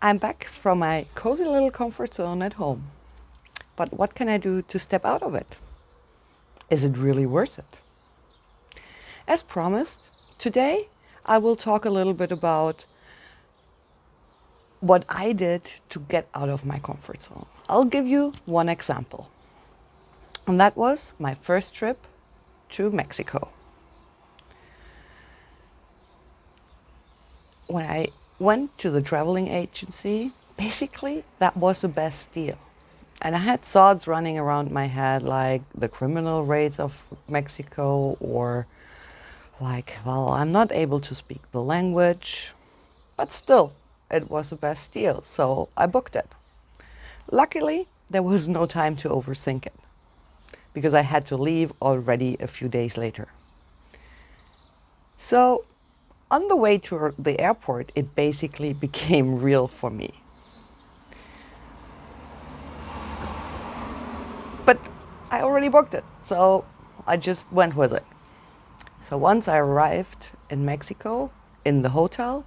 I'm back from my cozy little comfort zone at home. But what can I do to step out of it? Is it really worth it? As promised, today I will talk a little bit about what I did to get out of my comfort zone. I'll give you one example. And that was my first trip to Mexico. When I went to the traveling agency, basically that was the best deal. And I had thoughts running around my head like the criminal rates of Mexico, or like, well, I'm not able to speak the language, but still, it was the best deal, so I booked it. Luckily, there was no time to overthink it because I had to leave already a few days later. So on the way to the airport, it basically became real for me. But I already booked it, so I just went with it. So once I arrived in Mexico, in the hotel,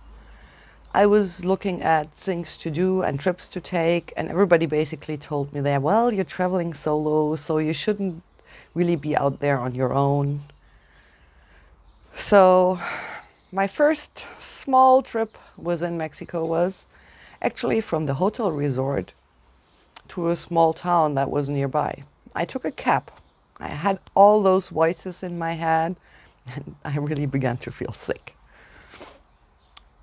I was looking at things to do and trips to take, and everybody basically told me there, well, you're traveling solo, so you shouldn't really be out there on your own. So my first small trip within Mexico was actually from the hotel resort to a small town that was nearby. I took a cab. I had all those voices in my head, and I really began to feel sick.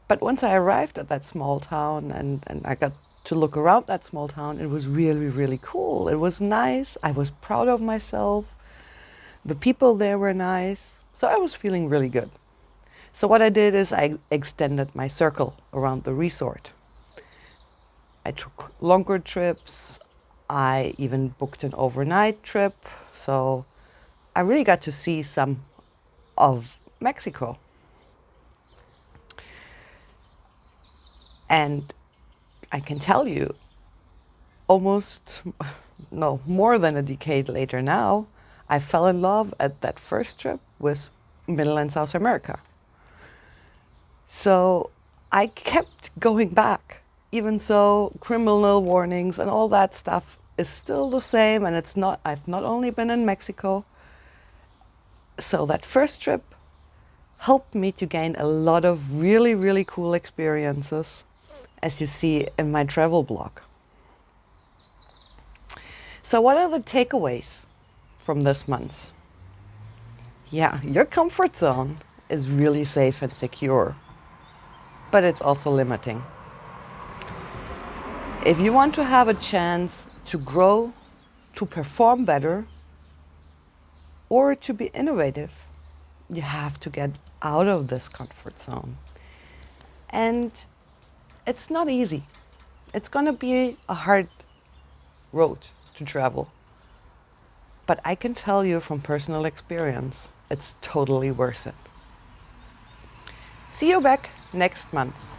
But once I arrived at that small town and I got to look around that small town, it was really, really cool. It was nice. I was proud of myself. The people there were nice. So I was feeling really good. So what I did is I extended my circle around the resort. I took longer trips. I even booked an overnight trip. So I really got to see some of Mexico. And I can tell you, more than a decade later now, I fell in love at that first trip with Middle and South America. So I kept going back, even though criminal warnings and all that stuff is still the same, and I've not only been in Mexico. So that first trip helped me to gain a lot of really, really cool experiences, as you see in my travel blog. So what are the takeaways from this month? Yeah, your comfort zone is really safe and secure, but it's also limiting. If you want to have a chance to grow, to perform better, or to be innovative, you have to get out of this comfort zone. And it's not easy. It's going to be a hard road to travel. But I can tell you from personal experience, it's totally worth it. See you back next month.